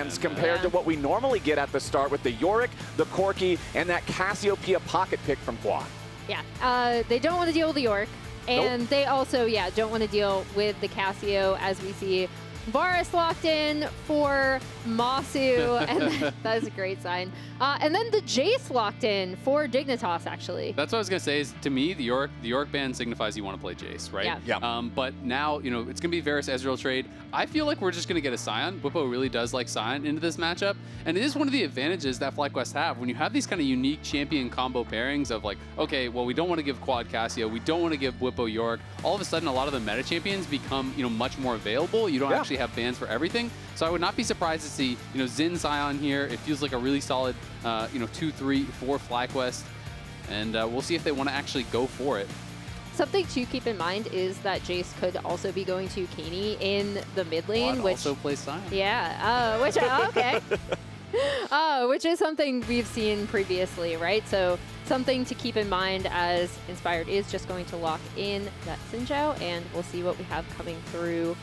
bands compared to what we normally get at the start with the Yorick, the Corki, and that Cassiopeia pocket pick from Quad. Yeah, they don't want to deal with the Yorick, and they also, don't want to deal with the Cassio, as we see Varus locked in for Massu, and that is a great sign. And then the Jayce locked in for Dignitas, actually. That's what I was going to say is, to me, the Yorick ban signifies you want to play Jayce, right? Yeah. But now, it's going to be Varus Ezreal trade. I feel like we're just going to get a Sion. Bwipo really does like Sion into this matchup. And it is one of the advantages that FlyQuest have. When you have these kind of unique champion combo pairings of like, okay, well, we don't want to give Quad Cassio. We don't want to give Bwipo Yorick. All of a sudden, a lot of the meta champions become, much more available. You don't actually have bans for everything. So I would not be surprised to see, Xin Sion here. It feels like a really solid, 2, 3, 4 FlyQuest. And we'll see if they want to actually go for it. Something to keep in mind is that Jayce could also be going to Keine in the mid lane, which also plays Sion. Yeah, which okay. Which is something we've seen previously, right? So something to keep in mind as Inspired is just going to lock in that Zhao, and we'll see what we have coming through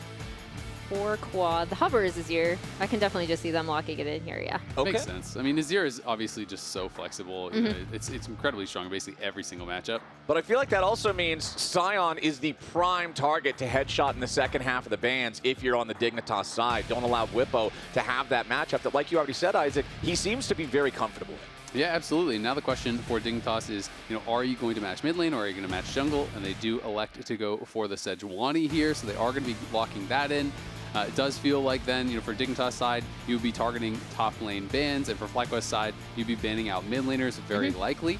for Quad. The hover is Azir. I can definitely just see them locking it in here, yeah. Okay. Makes sense. I mean, Azir is obviously just so flexible. It's incredibly strong in basically every single matchup. But I feel like that also means Sion is the prime target to headshot in the second half of the bans if you're on the Dignitas side. Don't allow Bwipo to have that matchup that, like you already said, Isaac, he seems to be very comfortable with. Yeah, absolutely. Now the question for Dignitas is, are you going to match mid lane or are you going to match jungle? And they do elect to go for the Sejuani here, so they are going to be locking that in. It does feel like then, for Dignitas side, you would be targeting top lane bans, and for FlyQuest side, you'd be banning out mid laners, very likely.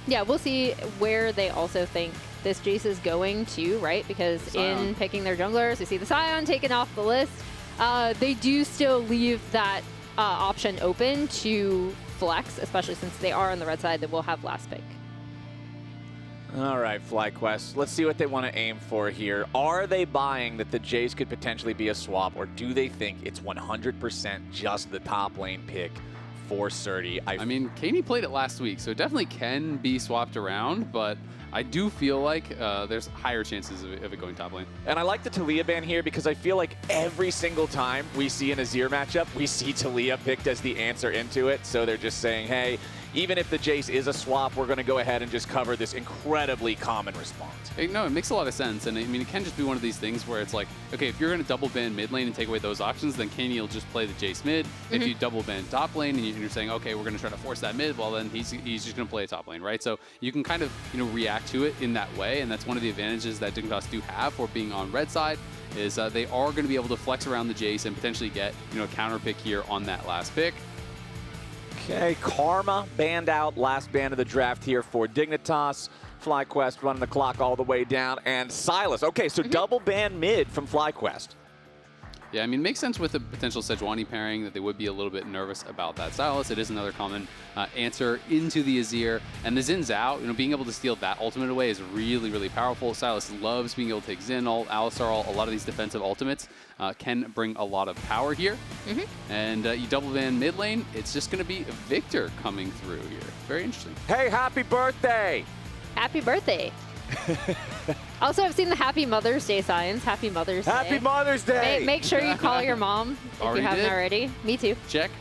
Yeah, we'll see where they also think this Jayce is going to, right? Because in picking their junglers, we see the Sion taken off the list. They do still leave that option open to flex, especially since they are on the red side that will have last pick. All right, FlyQuest. Let's see what they want to aim for here. Are they buying that the Jayce could potentially be a swap, or do they think it's 100% just the top lane pick for Srtty? I mean, Keine played it last week, so it definitely can be swapped around, but I do feel like there's higher chances of it going top lane. And I like the Taliyah ban here because I feel like every single time we see an Azir matchup, we see Taliyah picked as the answer into it. So they're just saying, hey, even if the Jayce is a swap, we're going to go ahead and just cover this incredibly common response. No, it makes a lot of sense. And I mean, it can just be one of these things where it's like, okay, if you're going to double ban mid lane and take away those options, then Keine will just play the Jayce mid. If you double ban top lane and you're saying, okay, we're going to try to force that mid, well, then he's just going to play a top lane, right? So you can kind of, react to it in that way. And that's one of the advantages that Dignitas do have for being on red side, is they are going to be able to flex around the Jayce and potentially get, a counter pick here on that last pick. Okay, Karma banned out, last ban of the draft here for Dignitas. FlyQuest running the clock all the way down, and Silas. Okay, so double ban mid from FlyQuest. Yeah, I mean, it makes sense with the potential Sejuani pairing that they would be a little bit nervous about that. Silas, it is another common answer into the Azir. And the Xin Zhao, being able to steal that ultimate away is really, really powerful. Silas loves being able to take Xin, Alistar, a lot of these defensive ultimates can bring a lot of power here. And you double ban mid lane, it's just going to be Viktor coming through here. Very interesting. Hey, happy birthday! Happy birthday. Also, I've seen the Happy Mother's Day signs. Happy Mother's Day. Happy Mother's Day! Make sure you call your mom if you haven't already. Me too. Check.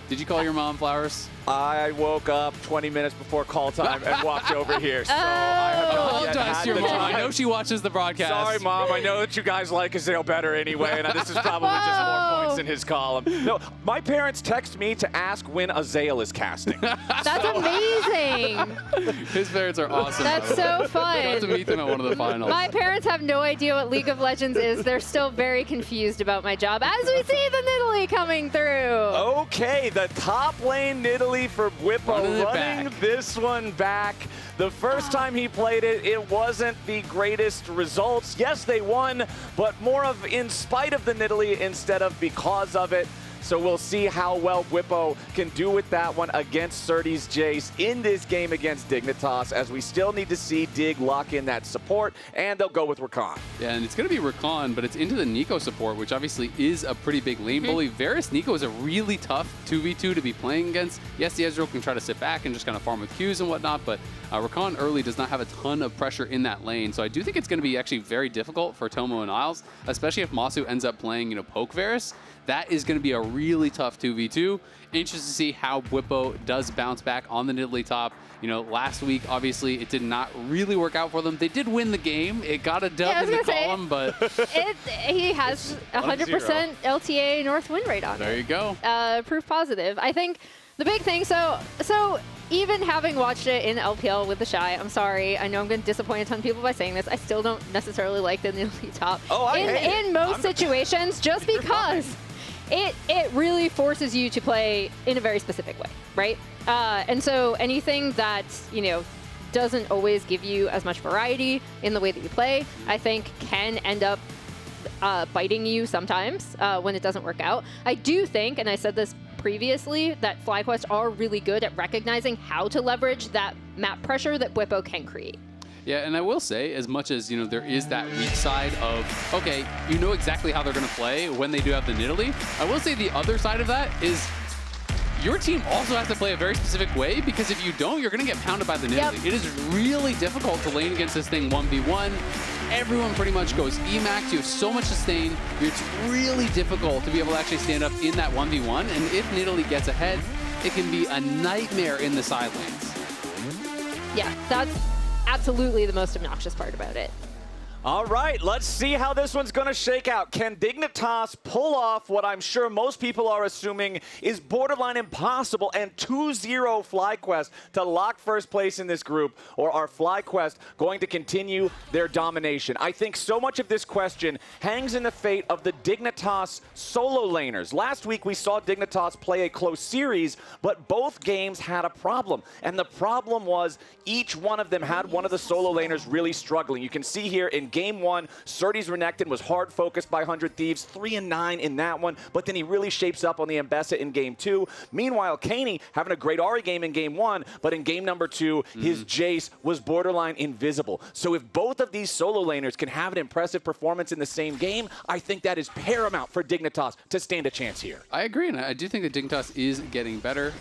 Did you call your mom flowers? I woke up 20 minutes before call time and walked over here, so I have not yet apologize had to your the mom. time. I know she watches the broadcast. Sorry, Mom. I know that you guys like Ezreal better anyway, and this is probably just more points in his column. No, my parents text me to ask when Ezreal is casting. That's amazing. His parents are awesome. That's so fun. I got to meet them at one of the finals. My parents have no idea what League of Legends is. They're still very confused about my job, as we see the Nidalee coming through. Okay, the top lane Nidalee for Bwipo running this one back. The first time he played it, it wasn't the greatest results. Yes, they won, but more of in spite of the Nidalee instead of because of it. So we'll see how well Bwipo can do with that one against Srtty's Jayce in this game against Dignitas, as we still need to see Dig lock in that support, and they'll go with Rakan. Yeah, and it's going to be Rakan, but it's into the Neeko support, which obviously is a pretty big lane bully. Varus Neeko is a really tough 2v2 to be playing against. Yes, the Ezreal can try to sit back and just kind of farm with Qs and whatnot, but Rakan early does not have a ton of pressure in that lane. So I do think it's going to be actually very difficult for Tomo and Isles, especially if Massu ends up playing, poke Varus. that is going to be a really tough 2v2. Interested to see how Bwipo does bounce back on the Nidalee top. You know, last week, obviously, it did not really work out for them. They did win the game. It got a dub in the column, but... he has 100% LTA North win rate on it. There you go. Proof positive. I think the big thing, so even having watched it in LPL with the Shy, I'm sorry, I know I'm going to disappoint a ton of people by saying this, I still don't necessarily like the Nidalee top. Oh, in most situations, just because it really forces you to play in a very specific way, right? And so anything that, you know, doesn't always give you as much variety in the way that you play, I think can end up biting you sometimes when it doesn't work out. I do think, and I said this previously, that FlyQuest are really good at recognizing how to leverage that map pressure that Bwipo can create. Yeah, and I will say, as much as, you know, there is that weak side of, okay, you know exactly how they're going to play when they do have the Nidalee, I will say the other side of that is your team also has to play a very specific way, because if you don't, you're going to get pounded by the Nidalee. Yep. It is really difficult to lane against this thing 1v1. Everyone pretty much goes Emax. You have so much sustain. It's really difficult to be able to actually stand up in that 1v1. And if Nidalee gets ahead, it can be a nightmare in the side lanes. Yeah, that's absolutely the most obnoxious part about it. All right, let's see how this one's going to shake out. Can Dignitas pull off what I'm sure most people are assuming is borderline impossible and 2-0 FlyQuest to lock first place in this group? Or are FlyQuest going to continue their domination? I think so much of this question hangs in the fate of the Dignitas solo laners. Last week we saw Dignitas play a close series, but both games had a problem. And the problem was each one of them had one of the solo laners really struggling. You can see here in Game 1, Srtty's Renekton was hard focused by 100 Thieves, 3-9 in that one, but then he really shapes up on the Ambessa in Game 2. Meanwhile, Keine having a great Ahri game in Game 1, but in Game number 2, his Jayce was borderline invisible. So if both of these solo laners can have an impressive performance in the same game, I think that is paramount for Dignitas to stand a chance here. I agree, and I do think that Dignitas is getting better.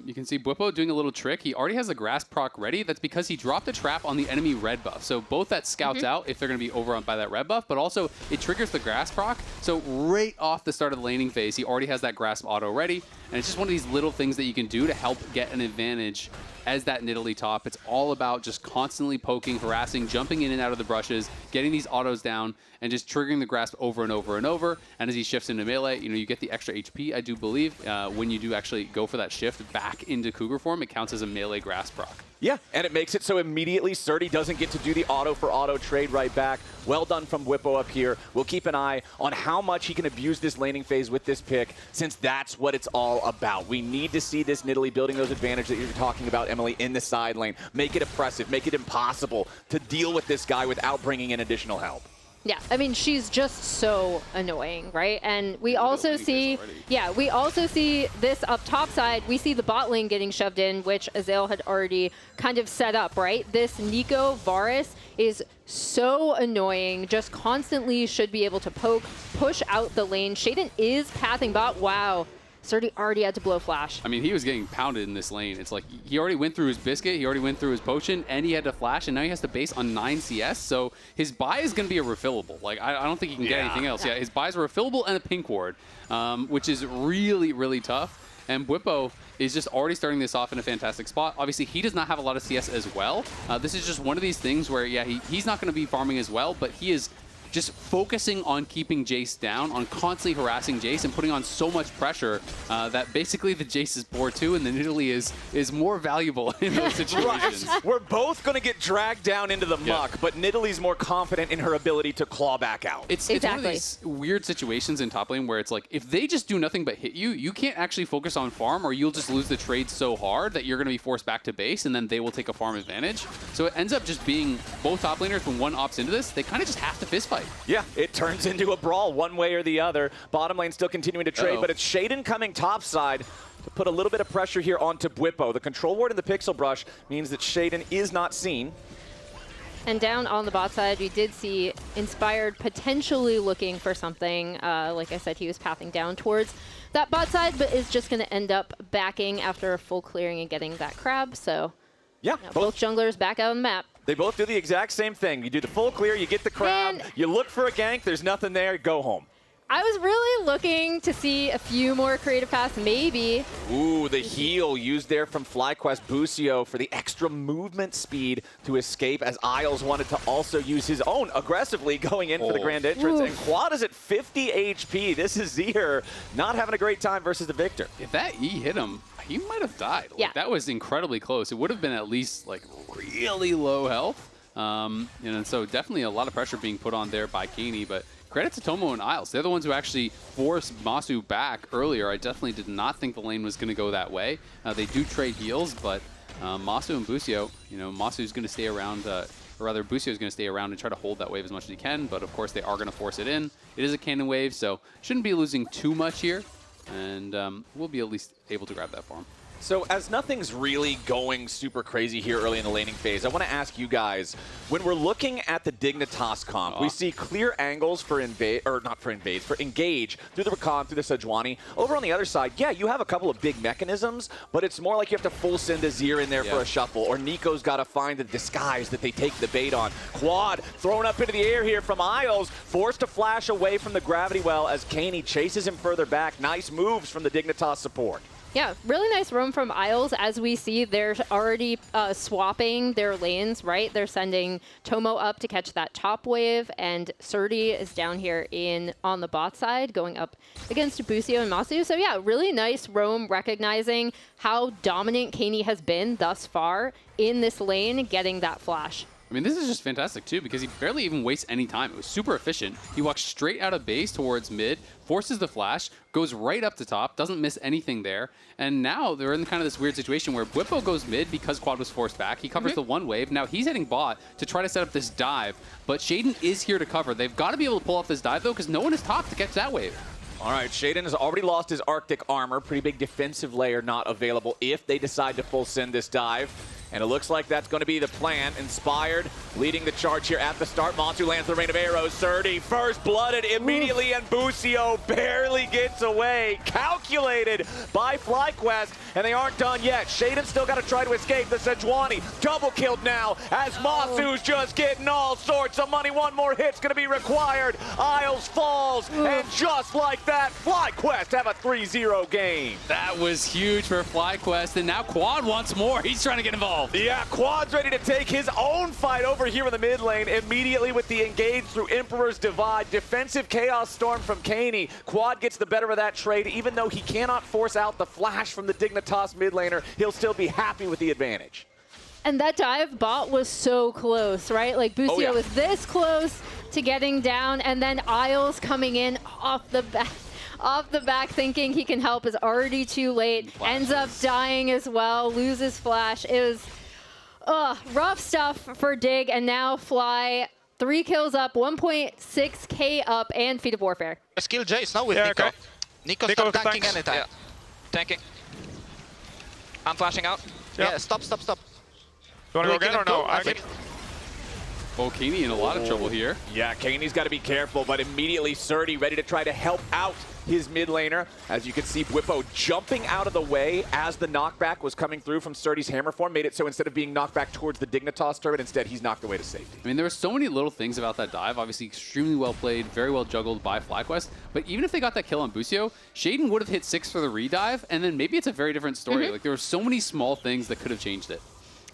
You can see Bwipo doing a little trick. He already has the grass proc ready. That's because he dropped a trap on the enemy red buff. So both that scouts out if they're going to be over by that red buff, but also it triggers the grass proc. So right off the start of the laning phase, he already has that grasp auto ready, and it's just one of these little things that you can do to help get an advantage as that Nidalee top. It's all about just constantly poking, harassing, jumping in and out of the brushes, getting these autos down, and just triggering the grasp over and over and over. And as he shifts into melee, you know, you get the extra HP, I do believe. When you do actually go for that shift back into Cougar form, it counts as a melee grasp proc. Yeah, and it makes it so immediately Srtty doesn't get to do the auto for auto trade right back. Well done from Bwipo up here. We'll keep an eye on how much he can abuse this laning phase with this pick, since that's what it's all about. We need to see this Nidalee building those advantages that you're talking about, Emily, in the side lane. Make it oppressive, make it impossible to deal with this guy without bringing in additional help. Yeah, I mean, she's just so annoying, right? And we also see, we also see this up top side. We see the bot lane getting shoved in, which Ezreal had already kind of set up, right? This Neeko Varus is so annoying, just constantly should be able to poke, push out the lane. Sheiden is pathing bot. Wow. Srtty already had to blow flash. I mean, he was getting pounded in this lane. It's like he already went through his biscuit, he already went through his potion, and he had to flash, and now he has to base on 9 CS. So his buy is going to be a refillable. Like, I don't think he can get anything else. Yeah, his buys are refillable and a pink ward, which is really, really tough. And Bwipo is just already starting this off in a fantastic spot. Obviously, he does not have a lot of CS as well. This is just one of these things where, yeah, he's not going to be farming as well, but he is just focusing on keeping Jayce down, on constantly harassing Jayce and putting on so much pressure that basically the Jayce is poor too, and the Nidalee is more valuable in those situations. We're both going to get dragged down into the muck, but Nidalee's more confident in her ability to claw back out. It's one of these weird situations in top lane where it's like, if they just do nothing but hit you, you can't actually focus on farm, or you'll just lose the trade so hard that you're going to be forced back to base, and then they will take a farm advantage. So it ends up just being both top laners, when one opts into this, they kind of just have to fist fight. Yeah, it turns into a brawl one way or the other. Bottom lane still continuing to trade, but it's Sheiden coming top side to put a little bit of pressure here onto Bwipo. The control ward and the pixel brush means that Sheiden is not seen. And down on the bot side, we did see Inspired potentially looking for something. Like I said, he was pathing down towards that bot side, but is just going to end up backing after a full clearing and getting that crab. So yeah, both junglers back out on the map. They both do the exact same thing. You do the full clear, you get the crowd, you look for a gank, there's nothing there, go home. I was really looking to see a few more creative paths, maybe. Ooh, the heal used there from FlyQuest Busio for the extra movement speed to escape, as Isles wanted to also use his own aggressively going in for the grand entrance. And Quad is at 50 HP. This is Azir not having a great time versus the Viktor. If that E hit him, he might have died. Yeah. Like, that was incredibly close. It would have been at least like really low health. And so definitely a lot of pressure being put on there by Keine, but credit to Tomo and Isles. They're the ones who actually forced Massu back earlier. I definitely did not think the lane was going to go that way. They do trade heals, but Massu and Busio, Masu's going to stay around, or rather Busio's going to stay around and try to hold that wave as much as he can, but of course they are going to force it in. It is a cannon wave, so shouldn't be losing too much here, and we'll be at least able to grab that for him. So as nothing's really going super crazy here early in the laning phase, I want to ask you guys, when we're looking at the Dignitas comp, we see clear angles for engage through the Rakan, through the Sejuani. Over on the other side, yeah, you have a couple of big mechanisms, but it's more like you have to full send Azir in there for a shuffle, or Neeko's got to find the disguise that they take the bait on. Quad thrown up into the air here from Isles, forced to flash away from the gravity well as Keine chases him further back. Nice moves from the Dignitas support. Yeah, really nice roam from Isles. As we see, they're already swapping their lanes, right? They're sending Tomo up to catch that top wave, and Srtty is down here on the bot side, going up against Busio and Massu. So yeah, really nice roam, recognizing how dominant Keine has been thus far in this lane, getting that flash. I mean, this is just fantastic, too, because he barely even wastes any time. It was super efficient. He walks straight out of base towards mid, forces the flash, goes right up to top, doesn't miss anything there. And now they're in kind of this weird situation where Bwipo goes mid because Quad was forced back. He covers the one wave. Now he's heading bot to try to set up this dive. But Sheiden is here to cover. They've got to be able to pull off this dive, though, because no one is top to catch that wave. All right, Sheiden has already lost his Arctic armor. Pretty big defensive layer not available if they decide to full send this dive. And it looks like that's going to be the plan. Inspired, leading the charge here at the start. Massu lands the rain of arrows. Srtty first blooded immediately, and Busio barely gets away. Calculated by FlyQuest, and they aren't done yet. Sheiden still got to try to escape. The Sejuani double killed now as Massu's just getting all sorts of money. One more hit's going to be required. Isles falls, and just like that, FlyQuest have a 3-0 game. That was huge for FlyQuest, and now Quad wants more. He's trying to get involved. Yeah, Quad's ready to take his own fight over here in the mid lane immediately with the engage through Emperor's Divide. Defensive Chaos Storm from Keine. Quad gets the better of that trade. Even though he cannot force out the flash from the Dignitas mid laner, he'll still be happy with the advantage. And that dive bot was so close, right? Like Busio was this close to getting down, and then Isles coming in off the back thinking he can help is already too late. Ends up dying as well, loses flash. It was rough stuff for Dig, and now Fly 3 kills up, 1.6k up, and Feet of Warfare. Let's kill Jayce now with Neeko. Okay. Neeko, stop tanking thanks. anytime. Yeah. Tanking. I'm flashing out. Yeah, stop. You want to go again or no? I think. Oh, Keine in a lot of trouble here. Yeah, Kaine's got to be careful, but immediately Srtty ready to try to help out his mid laner. As you can see, Bwipo jumping out of the way as the knockback was coming through from Srtty's hammer form, made it so instead of being knocked back towards the Dignitas turret, instead he's knocked away to safety. I mean, there were so many little things about that dive. Obviously, extremely well played, very well juggled by FlyQuest. But even if they got that kill on Busio, Sheiden would have hit 6 for the redive, and then maybe it's a very different story. Like, there were so many small things that could have changed it.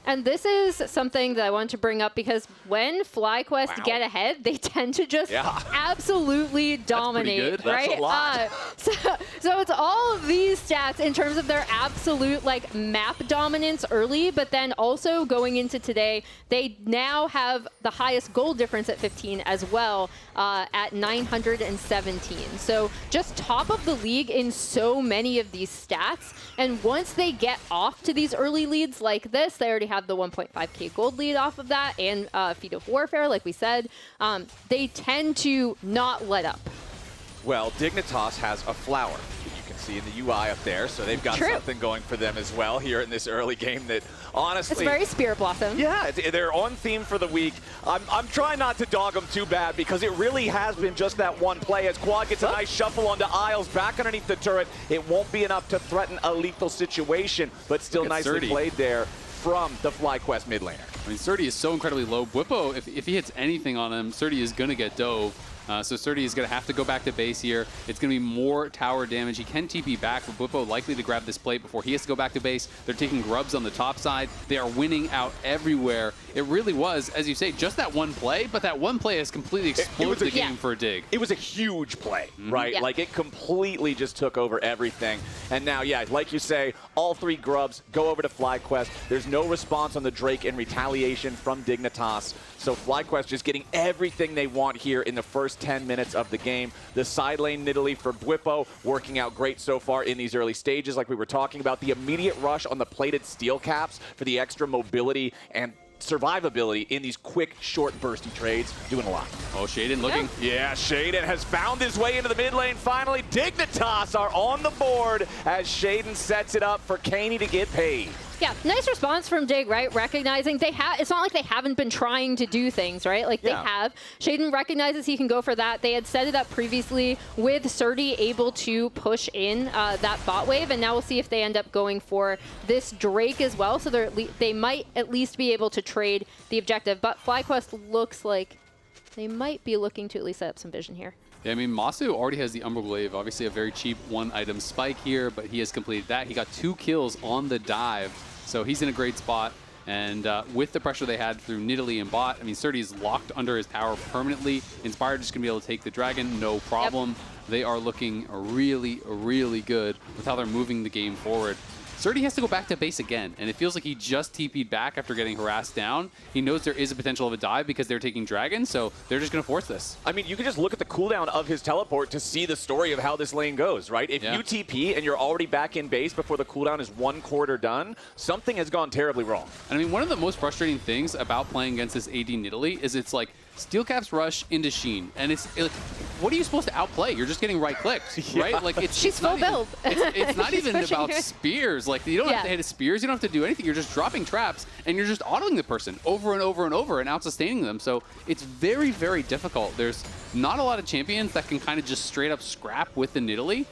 And this is something that I want to bring up because when FlyQuest get ahead, they tend to just absolutely dominate, That's right? a lot. So it's all of these stats in terms of their absolute like map dominance early, but then also going into today, they now have the highest goal difference at 15 as well, at 917. So just top of the league in so many of these stats. And once they get off to these early leads like this, they already have the 1.5k gold lead off of that, and Feet of Warfare, like we said. They tend to not let up. Well, Dignitas has a flower that you can see in the UI up there, so they've got something going for them as well here in this early game that honestly... It's very Spirit Blossom. Yeah, they're on theme for the week. I'm trying not to dog them too bad because it really has been just that one play. As Quad gets a nice shuffle onto Isles back underneath the turret, it won't be enough to threaten a lethal situation, but still nicely Srtty. played there from the FlyQuest mid laner. I mean, Srtty is so incredibly low. Bwipo, if he hits anything on him, Srtty is going to get dove. So Srtty is going to have to go back to base here. It's going to be more tower damage. He can TP back, but Bwipo likely to grab this plate before he has to go back to base. They're taking grubs on the top side. They are winning out everywhere. It really was, as you say, just that one play, but that one play has completely exploded the game for Dig. It was a huge play, right? Yeah. Like, it completely just took over everything. And now, yeah, like you say, all 3 grubs go over to FlyQuest. There's no response on the Drake in retaliation from Dignitas. So FlyQuest just getting everything they want here in the first 10 minutes of the game. The side lane Nidalee for Bwipo working out great so far in these early stages, like we were talking about. The immediate rush on the plated steel caps for the extra mobility and survivability in these quick, short, bursty trades, doing a lot. Oh, Sheiden looking. Yeah, Sheiden has found his way into the mid lane finally. Dignitas are on the board as Sheiden sets it up for Keine to get paid. Yeah, nice response from Dig, right? Recognizing it's not like they haven't been trying to do things, right? Like, they have. Sheiden recognizes he can go for that. They had set it up previously with Srtty able to push in that bot wave, and now we'll see if they end up going for this Drake as well, so they might at least be able to trade the objective. But FlyQuest looks like they might be looking to at least set up some vision here. Yeah, I mean, Massu already has the Umbral Glaive, obviously a very cheap 1-item spike here, but he has completed that. He got 2 kills on the dive, so he's in a great spot. And with the pressure they had through Nidalee and bot, I mean, Srtty is locked under his tower permanently. Inspired just going to be able to take the dragon, no problem. Yep. They are looking really, really good with how they're moving the game forward. Srtty has to go back to base again, and it feels like he just TP'd back after getting harassed down. He knows there is a potential of a dive because they're taking dragon, so they're just going to force this. I mean, you can just look at the cooldown of his teleport to see the story of how this lane goes, right? If you TP and you're already back in base before the cooldown is 1/4 done, something has gone terribly wrong. I mean, one of the most frustrating things about playing against this AD Nidalee is it's like Steel Caps rush into Sheen, and it's like, what are you supposed to outplay? You're just getting right-clicked, right? Like, She's full build. It's not even about spears. Like, you don't have to hit spears. You don't have to do anything. You're just dropping traps, and you're just autoing the person over and over and over and out-sustaining them. So it's very, very difficult. There's not a lot of champions that can kind of just straight-up scrap with the Nidalee,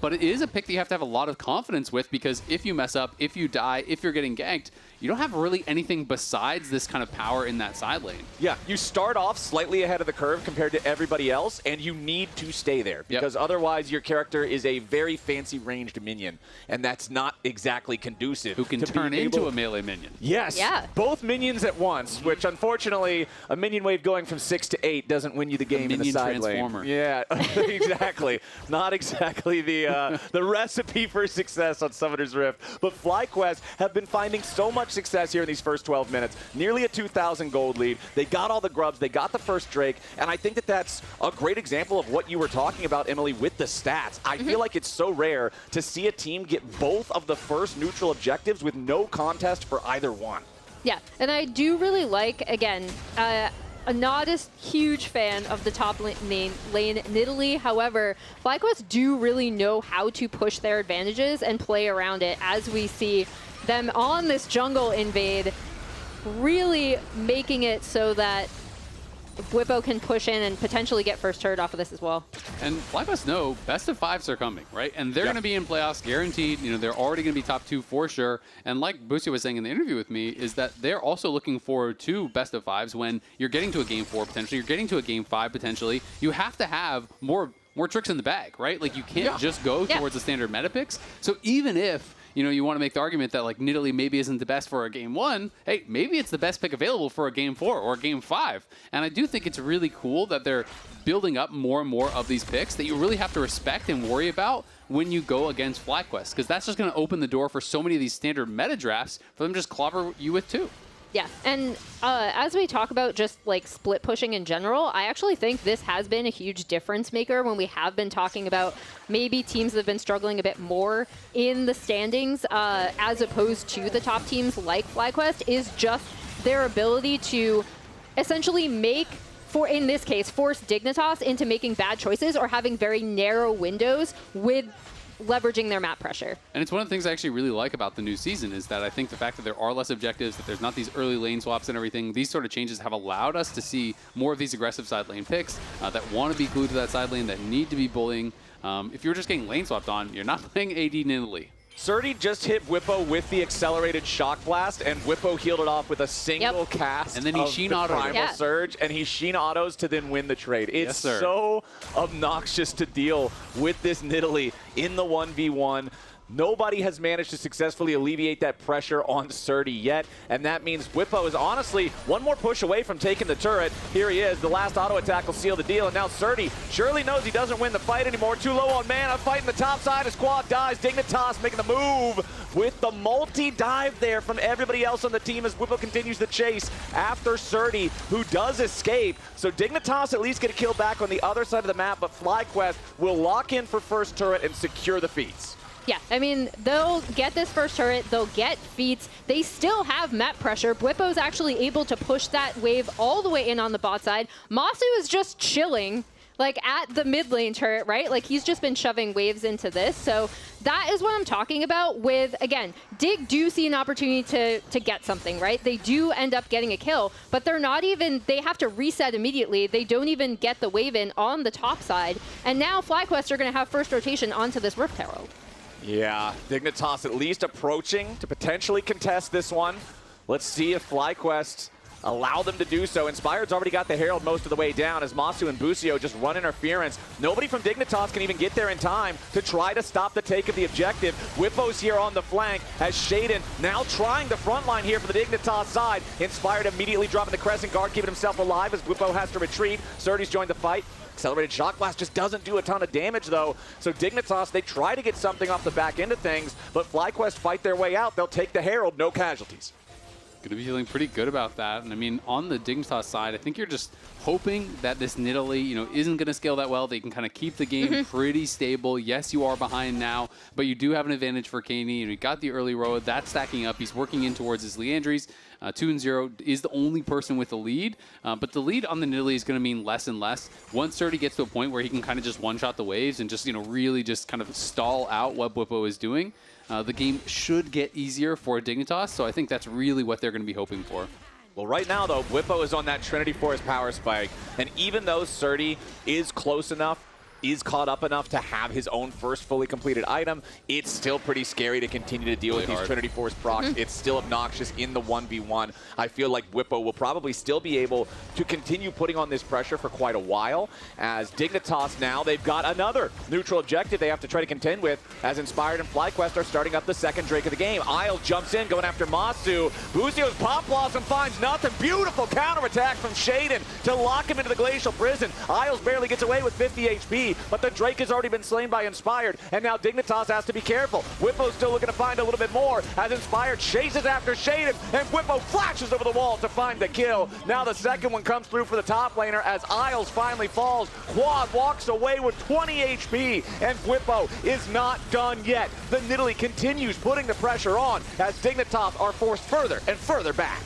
but it is a pick that you have to have a lot of confidence with, because if you mess up, if you die, if you're getting ganked, you don't have really anything besides this kind of power in that side lane. Yeah, you start off slightly ahead of the curve compared to everybody else, and you need to stay there, because otherwise your character is a very fancy ranged minion, and that's not exactly conducive. Who can turn into a melee minion. Yes, both minions at once, which unfortunately a minion wave going from 6 to 8 doesn't win you the game in the side transformer. lane. Yeah, exactly. Not exactly the recipe for success on Summoner's Rift, but FlyQuest have been finding so much success here in these first 12 minutes. Nearly a 2,000 gold lead. They got all the grubs. They got the first Drake. And I think that that's a great example of what you were talking about, Emily, with the stats. I feel like it's so rare to see a team get both of the first neutral objectives with no contest for either one. Yeah, and I do really like, again, not a huge fan of the top lane Nidalee. However, FlyQuest do really know how to push their advantages and play around it, as we see them on this jungle invade, really making it so that Bwipo can push in and potentially get first turret off of this as well. And FlyQuest know best of 5s are coming, right? And they're going to be in playoffs guaranteed. You know, they're already going to be top 2 for sure. And like Busio was saying in the interview with me, is that they're also looking forward to best of 5s when you're getting to a game 4 potentially, you're getting to a game 5 potentially. You have to have more tricks in the bag, right? Like, you can't just go towards the standard meta picks. So even if you want to make the argument that, like, Nidalee maybe isn't the best for a game 1, hey, maybe it's the best pick available for a game 4 or a game 5. And I do think it's really cool that they're building up more and more of these picks that you really have to respect and worry about when you go against FlyQuest, because that's just going to open the door for so many of these standard meta drafts for them to just clobber you with too. Yeah, and as we talk about just like split pushing in general, I actually think this has been a huge difference maker when we have been talking about maybe teams that have been struggling a bit more in the standings as opposed to the top teams like FlyQuest, is just their ability to essentially in this case, force Dignitas into making bad choices or having very narrow windows with leveraging their map pressure. And it's one of the things I actually really like about the new season is that I think the fact that there are less objectives, that there's not these early lane swaps and everything, these sort of changes have allowed us to see more of these aggressive side lane picks that want to be glued to that side lane, that need to be bullying. If you're just getting lane swapped on, you're not playing AD Nidalee. Srtty just hit Bwipo with the accelerated shock blast, and Bwipo healed it off with a single cast. And then he Sheen autoed Primal Surge, and he Sheen autos to then win the trade. It's so obnoxious to deal with this Nidalee in the 1v1. Nobody has managed to successfully alleviate that pressure on Srtty yet, and that means Bwipo is honestly one more push away from taking the turret. Here he is. The last auto attack will seal the deal, and now Srtty surely knows he doesn't win the fight anymore. Too low on mana, fighting the top side. His squad dies. Dignitas making the move with the multi-dive there from everybody else on the team as Bwipo continues the chase after Srtty, who does escape. So Dignitas at least get a kill back on the other side of the map, but FlyQuest will lock in for first turret and secure the feats. Yeah, I mean, they'll get this first turret, they'll get feats, they still have map pressure. Bwipo's actually able to push that wave all the way in on the bot side. Massu is just chilling, like, at the mid lane turret, right? Like, he's just been shoving waves into this, so that is what I'm talking about with, again, Dig do see an opportunity to get something, right? They do end up getting a kill, but they're not even, they have to reset immediately. They don't even get the wave in on the top side, and now FlyQuest are going to have first rotation onto this Rift Herald. Yeah, Dignitas at least approaching to potentially contest this one. Let's see if FlyQuest allow them to do so. Inspired's already got the Herald most of the way down as Massu and Busio just run interference. Nobody from Dignitas can even get there in time to try to stop the take of the objective. Bwipo's here on the flank as Sheiden now trying the front line here for the Dignitas side. Inspired immediately dropping the Crescent Guard, keeping himself alive as Bwipo has to retreat. Srtty's joined the fight. Accelerated Shock Blast just doesn't do a ton of damage, though. So Dignitas, they try to get something off the back end of things, but FlyQuest fight their way out. They'll take the Herald, no casualties. Going to be feeling pretty good about that. And I mean, on the Dignitas side, I think you're just hoping that this Nidalee, isn't going to scale that well. They can kind of keep the game pretty stable. Yes, you are behind now, but you do have an advantage for Keine. You got the early road. That's stacking up. He's working in towards his Leandries. 2-0 is the only person with the lead, but the lead on the Nidalee is going to mean less and less. Once Srtty gets to a point where he can kind of just one-shot the waves and just, really just kind of stall out what Bwipo is doing, the game should get easier for Dignitas, so I think that's really what they're going to be hoping for. Well, right now, though, Bwipo is on that Trinity Force power spike, and even though Srtty is close enough, is caught up enough to have his own first fully completed item, it's still pretty scary to continue to deal with these Trinity Force procs. It's still obnoxious in the 1v1. I feel like Bwipo will probably still be able to continue putting on this pressure for quite a while, as Dignitas now, they've got another neutral objective they have to try to contend with, as Inspired and FlyQuest are starting up the second Drake of the game. Isles jumps in, going after Massu. Busio's Pop Blossom finds nothing. Beautiful counterattack from Sheiden to lock him into the Glacial Prison. Isles barely gets away with 50 HP, but the Drake has already been slain by Inspired, and now Dignitas has to be careful. Bwipo's still looking to find a little bit more as Inspired chases after Sheiden, and Bwipo flashes over the wall to find the kill. Now the second one comes through for the top laner as Isles finally falls. Quad walks away with 20 HP, and Bwipo is not done yet. The Nidalee continues putting the pressure on as Dignitas are forced further and further back.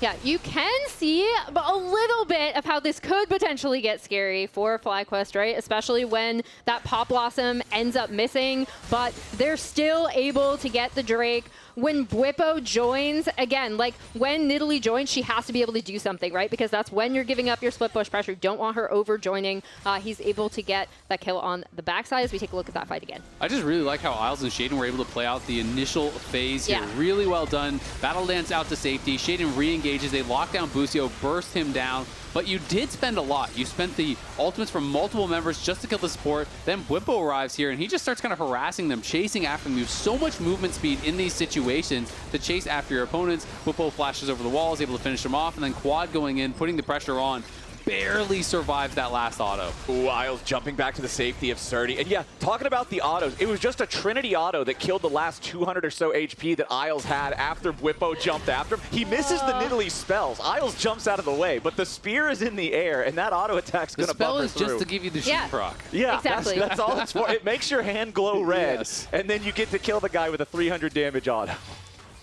Yeah, you can see a little bit of how this could potentially get scary for FlyQuest, right? Especially when that Pop Blossom ends up missing, but they're still able to get the Drake. When Bwipo joins, again, like when Nidalee joins, she has to be able to do something, right? Because that's when you're giving up your split push pressure. You don't want her over joining. He's able to get that kill on the backside as we take a look at that fight again. I just really like how Isles and Sheiden were able to play out the initial phase here. Really well done. Battle dance out to safety. Sheiden re-engages. They lock down Busio, burst him down. But you did spend a lot. You spent the ultimates from multiple members just to kill the support. Then Bwipo arrives here, and he just starts kind of harassing them, chasing after them. You have so much movement speed in these situations to chase after your opponents. Bwipo flashes over the wall, is able to finish them off, and then Quad going in, putting the pressure on. Barely survives that last auto. Ooh, Isles jumping back to the safety of Srtty. And yeah, talking about the autos, it was just a Trinity auto that killed the last 200 or so HP that Isles had after Bwipo jumped after him. He misses the Nidalee spells. Isles jumps out of the way, but the spear is in the air, and that auto attack's going to buffer through. The spell is just to give you the sheet proc. Yeah, exactly. That's all it's for. It makes your hand glow red, and then you get to kill the guy with a 300 damage auto.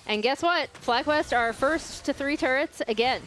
And guess what? FlyQuest are first to 3 turrets again.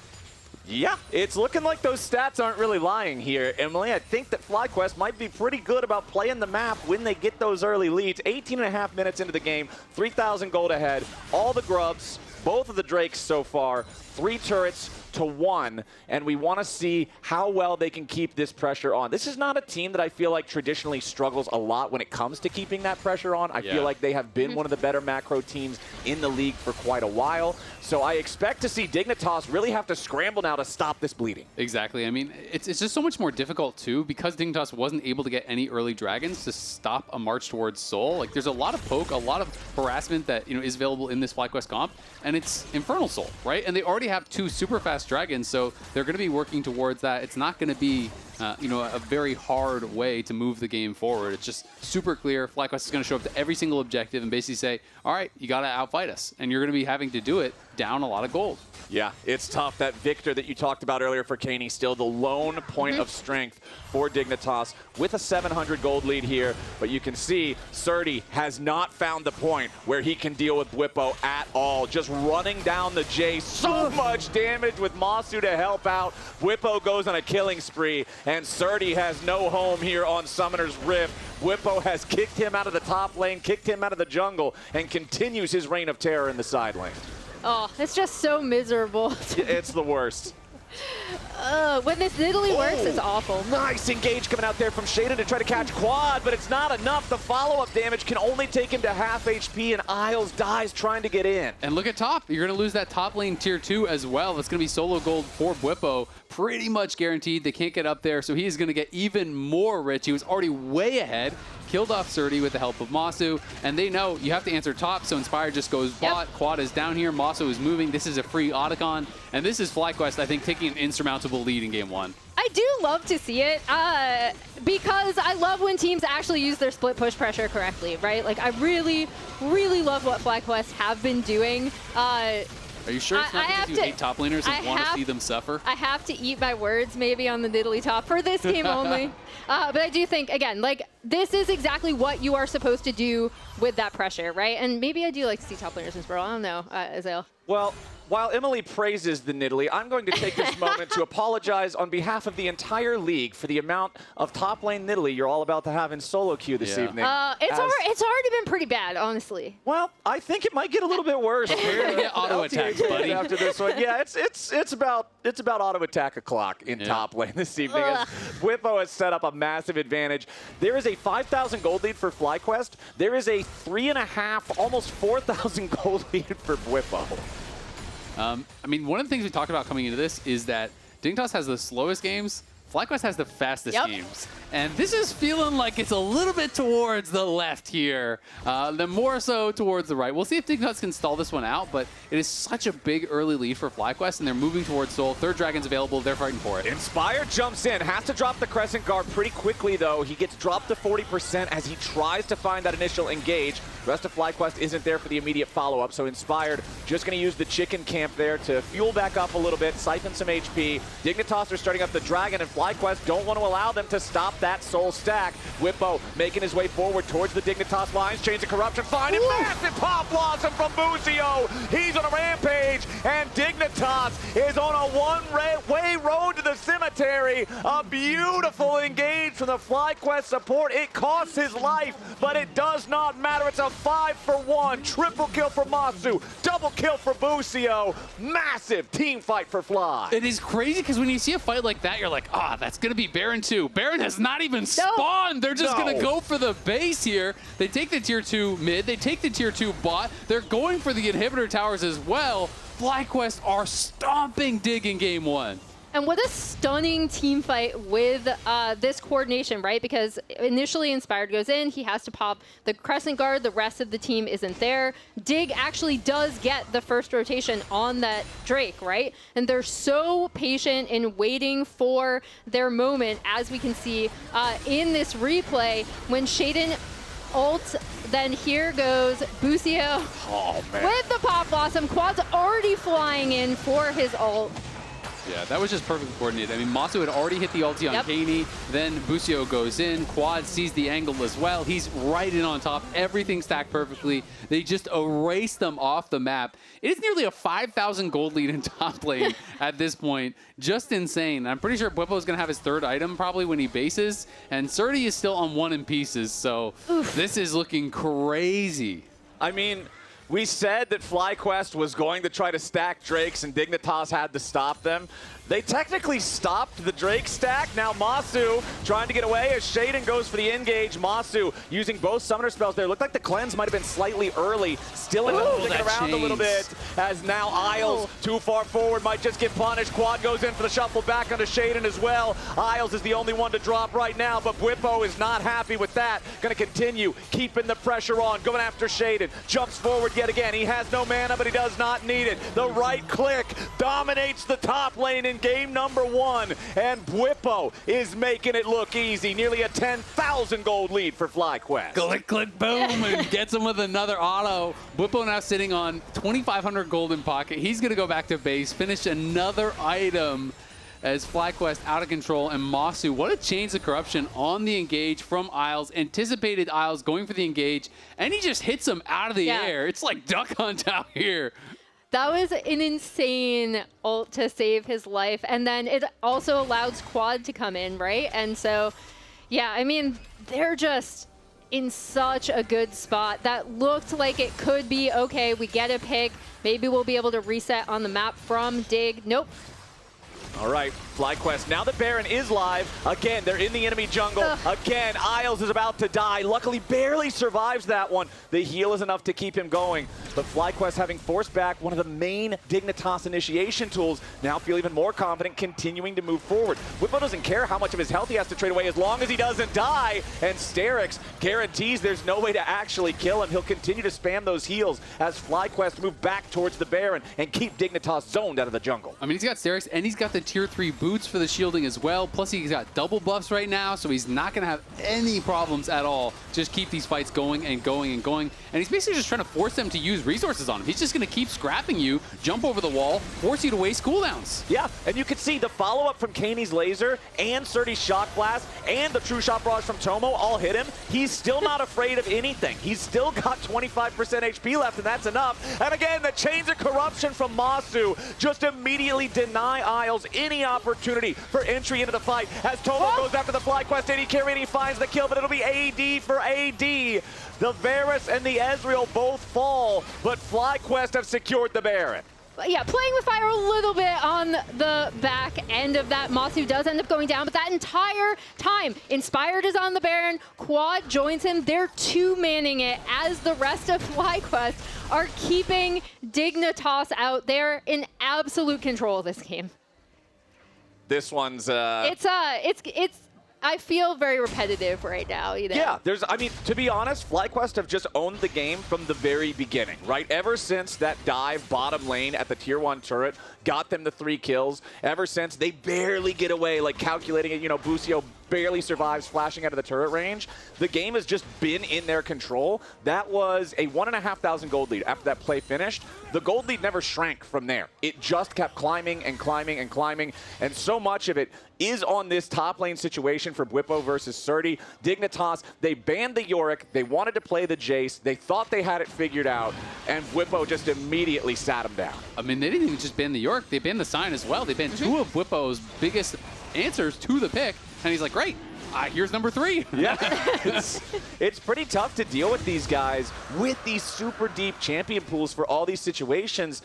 Yeah, it's looking like those stats aren't really lying here, Emily. I think that FlyQuest might be pretty good about playing the map when they get those early leads. 18.5 minutes into the game, 3,000 gold ahead, all the grubs, both of the Drakes so far, 3 turrets, to 1, and we want to see how well they can keep this pressure on. This is not a team that I feel like traditionally struggles a lot when it comes to keeping that pressure on. I feel like they have been one of the better macro teams in the league for quite a while. So I expect to see Dignitas really have to scramble now to stop this bleeding. Exactly. I mean, it's just so much more difficult, too, because Dignitas wasn't able to get any early dragons to stop a march towards Soul. Like, there's a lot of poke, a lot of harassment that, is available in this FlyQuest comp, and it's Infernal Soul, right? And they already have 2 super fast dragons, so they're going to be working towards that. It's not going to be a very hard way to move the game forward. It's just super clear. FlyQuest is going to show up to every single objective and basically say, all right, you got to outfight us. And you're going to be having to do it down a lot of gold. Yeah, it's tough. That Viktor that you talked about earlier for Keine, still the lone point of strength for Dignitas with a 700 gold lead here. But you can see Srtty has not found the point where he can deal with Bwipo at all. Just running down the Jayce. So much damage with Massu to help out. Bwipo goes on a killing spree, and Srtty has no home here on Summoner's Rift. Bwipo has kicked him out of the top lane, kicked him out of the jungle, and continues his reign of terror in the side lane. Oh, it's just so miserable. It's the worst. When this Nidalee works, it's awful. Nice engage coming out there from Sheiden to try to catch Quad, but it's not enough. The follow-up damage can only take him to half HP, and Isles dies trying to get in. And look at top. You're going to lose that top lane tier 2 as well. That's going to be solo gold for Bwipo. Pretty much guaranteed. They can't get up there, so he is going to get even more rich. He was already way ahead. Killed off Srtty with the help of Massu, and they know you have to answer top, so Inspired just goes bot. Quad is down here. Massu is moving. This is a free Otacon, and this is FlyQuest, I think, taking an insurmountable lead in game 1. I do love to see it because I love when teams actually use their split push pressure correctly, right? Like, I really, really love what FlyQuest have been doing. Are you sure it's not because you hate top laners and want to see them suffer? I have to eat my words maybe on the Nidalee top for this game only. But I do think, again, like, this is exactly what you are supposed to do with that pressure, right? And maybe I do like to see top laners in Sproul. I don't know, Ezreal. Well, while Emily praises the Nidalee, I'm going to take this moment to apologize on behalf of the entire league for the amount of top lane Nidalee you're all about to have in solo queue this evening. It's already been pretty bad, honestly. Well, I think it might get a little bit worse. We're gonna get auto attacks, buddy. After this one, yeah, it's about auto attack o'clock in top lane this evening. As Bwipo has set up a massive advantage. There is a 5,000 gold lead for FlyQuest. There is a 3.5, almost 4,000 gold lead for Bwipo. I mean, one of the things we talked about coming into this is that Dignitas has the slowest games. FlyQuest has the fastest games. And this is feeling like it's a little bit towards the left here, then more so towards the right. We'll see if Dignitas can stall this one out, but it is such a big early lead for FlyQuest, and they're moving towards Soul. Third Dragon's available. They're fighting for it. Inspired jumps in. Has to drop the Crescent Guard pretty quickly, though. He gets dropped to 40% as he tries to find that initial engage. The rest of FlyQuest isn't there for the immediate follow-up, so Inspired just going to use the chicken camp there to fuel back up a little bit, siphon some HP. Dignitas are starting up the Dragon, and FlyQuest don't want to allow them to stop that Soul stack. Bwipo making his way forward towards the Dignitas lines. Chains of Corruption finding massive pop blossom from Busio. He's on a rampage, and Dignitas is on a one-way road to the cemetery. A beautiful engage from the FlyQuest support. It costs his life, but it does not matter. It's a 5-for-1. Triple kill for Massu. Double kill for Busio. Massive team fight for Fly. It is crazy because when you see a fight like that, you're like, that's going to be Baron 2. Baron has not even spawned. They're just going to go for the base here. They take the tier 2 mid. They take the tier 2 bot. They're going for the inhibitor towers as well. FlyQuest are stomping Dig in game 1. And what a stunning team fight with this coordination, right? Because initially Inspired goes in, he has to pop the Crescent Guard, the rest of the team isn't there. Dig actually does get the first rotation on that Drake, right? And they're so patient in waiting for their moment, as we can see in this replay, when Sheiden ult, then here goes Busio with the Pop Blossom. Quad's already flying in for his ult. Yeah, that was just perfectly coordinated. I mean, Massu had already hit the ulti on Keine, then Busio goes in, Quad sees the angle as well. He's right in on top, everything stacked perfectly. They just erase them off the map. It is nearly a 5,000 gold lead in top lane at this point. Just insane. I'm pretty sure Bwipo is going to have his third item probably when he bases, and Srtty is still on 1 in pieces, so this is looking crazy. I mean, We said that FlyQuest was going to try to stack Drakes and Dignitas had to stop them. They technically stopped the Drake stack. Now Massu trying to get away as Sheiden goes for the engage. Massu using both summoner spells there. Looked like the cleanse might have been slicely early. Still sticking around a little bit as now Isles too far forward might just get punished. Quad goes in for the shuffle back onto Sheiden as well. Isles is the only one to drop right now, but Bwipo is not happy with that. Gonna continue keeping the pressure on, going after Sheiden. Jumps forward yet again. He has no mana, but he does not need it. The right click dominates the top lane in game number 1, and Bwipo is making it look easy. Nearly a 10,000 gold lead for FlyQuest. Click, click, boom, and gets him with another auto. Bwipo now sitting on 2,500 gold in pocket. He's going to go back to base, finish another item as FlyQuest out of control. And Massu, what a change of corruption on the engage from Isles. Anticipated Isles going for the engage, and he just hits him out of the air. It's like Duck Hunt out here. That was an insane ult to save his life. And then it also allows Quad to come in, right? And so, yeah, I mean, they're just in such a good spot. That looked like it could be, okay, we get a pick. Maybe we'll be able to reset on the map from Dig. Nope. All right, FlyQuest, now that Baron is live, again, they're in the enemy jungle. Again, Isles is about to die. Luckily, barely survives that one. The heal is enough to keep him going. But FlyQuest, having forced back one of the main Dignitas initiation tools, now feel even more confident continuing to move forward. Bwipo doesn't care how much of his health he has to trade away as long as he doesn't die. And Sterix guarantees there's no way to actually kill him. He'll continue to spam those heals as FlyQuest move back towards the Baron and keep Dignitas zoned out of the jungle. I mean, he's got Sterix and he's got the tier 3 boots for the shielding as well. Plus he's got double buffs right now, so he's not going to have any problems at all. Just keep these fights going and going and going. And he's basically just trying to force them to use resources on him. He's just going to keep scrapping you, jump over the wall, force you to waste cooldowns. Yeah, and you can see the follow-up from Kaine's laser and Srtty's shock blast and the true shot barrage from Tomo all hit him. He's still not afraid of anything. He's still got 25% HP left, and that's enough. And again, the chains of corruption from Massu just immediately deny Isles any opportunity for entry into the fight as Tomo goes after the FlyQuest AD carry and he finds the kill, but it'll be AD for AD. The Varus and the Ezreal both fall, but FlyQuest have secured the Baron. Yeah, playing with fire a little bit on the back end of that. Massu does end up going down, but that entire time, Inspired is on the Baron, Quad joins him. They're two-manning it as the rest of FlyQuest are keeping Dignitas out. They're in absolute control of this game. This one's It's I feel very repetitive right now, you know? Yeah, I mean, to be honest, FlyQuest have just owned the game from the very beginning, right? Ever since that dive bottom lane at the tier 1 turret got them the 3 kills, ever since they barely get away, like calculating it, you know, Busio barely survives flashing out of the turret range. The game has just been in their control. That was a 1,500 gold lead after that play finished. The gold lead never shrank from there. It just kept climbing and climbing and climbing, and so much of it is on this top lane situation for Bwipo versus Srtty. Dignitas, they banned the Yorick, they wanted to play the Jayce, they thought they had it figured out, and Bwipo just immediately sat him down. I mean, they didn't even just ban the Yorick, they banned the Sign as well. They banned 2 of Bwipo's biggest answers to the pick, and he's like, great, here's number 3. Yeah, it's pretty tough to deal with these guys with these super deep champion pools for all these situations.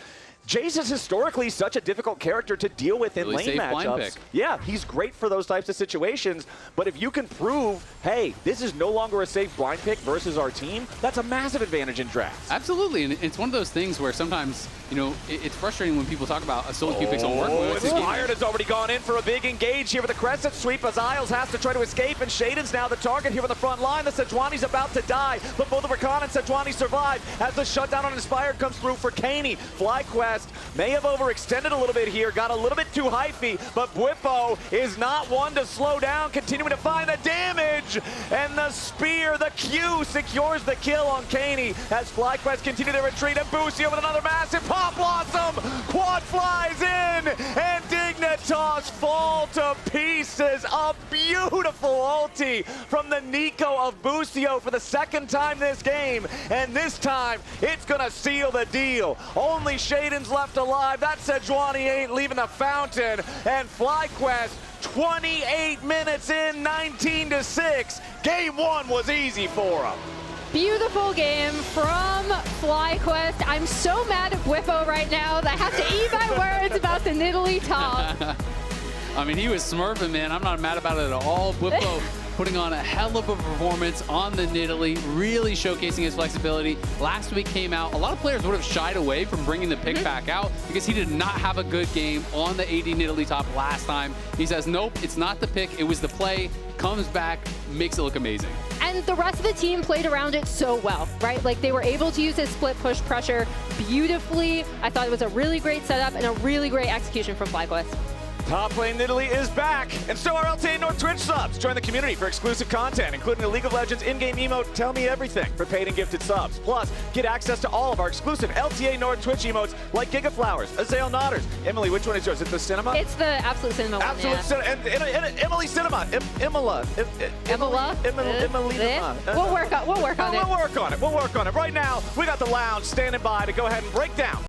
Jayce is historically such a difficult character to deal with in lane matchups. Yeah, he's great for those types of situations, but if you can prove, hey, this is no longer a safe blind pick versus our team, that's a massive advantage in drafts. Absolutely, and it's one of those things where sometimes, you know, it's frustrating when people talk about a solo queue picks on work. Inspired has already gone in for a big engage here with the Crescent Sweep as Isles has to try to escape, and Sheiden's now the target here on the front line. The Sejuani's about to die, but both the Rakan and Sejuani survive as the shutdown on Inspired comes through for Keine. FlyQuest may have overextended a little bit here, got a little bit too hypey, but Bwipo is not one to slow down, continuing to find the damage, and the spear, the Q, secures the kill on Keine as FlyQuest continue to retreat, and Busio with another massive pop blossom, Quad flies in, and Dignitas fall to pieces. A beautiful ulti from the Neeko of Busio for the second time this game, and this time it's gonna seal the deal. Only Sheiden's left alive. That Sejuani ain't leaving the fountain, and FlyQuest 28 minutes in, 19-6. Game 1 was easy for them. Beautiful game from FlyQuest. I'm so mad at Bwipo right now that I have to eat my words about the Nidalee top. I mean, he was smurfing, man. I'm not mad about it at all. Bwipo putting on a hell of a performance on the Nidalee, really showcasing his flexibility. Last week came out, a lot of players would have shied away from bringing the pick back out because he did not have a good game on the AD Nidalee top last time. He says, nope, it's not the pick, it was the play, comes back, makes it look amazing. And the rest of the team played around it so well, right? Like they were able to use his split push pressure beautifully. I thought it was a really great setup and a really great execution from FlyQuest. Top lane Nidalee is back, and so are LTA North Twitch subs. Join the community for exclusive content, including the League of Legends in-game emote, Tell Me Everything, for paid and gifted subs. Plus, get access to all of our exclusive LTA North Twitch emotes, like Giga Flowers, Azale Nodders. Emily, which one is yours? Is it the Cinema? It's the Absolute Cinema Absolute one, Cinema, and Emily Cinema, Emily. We'll work on it. We'll work on it. Right now, we got the lounge standing by to go ahead and break down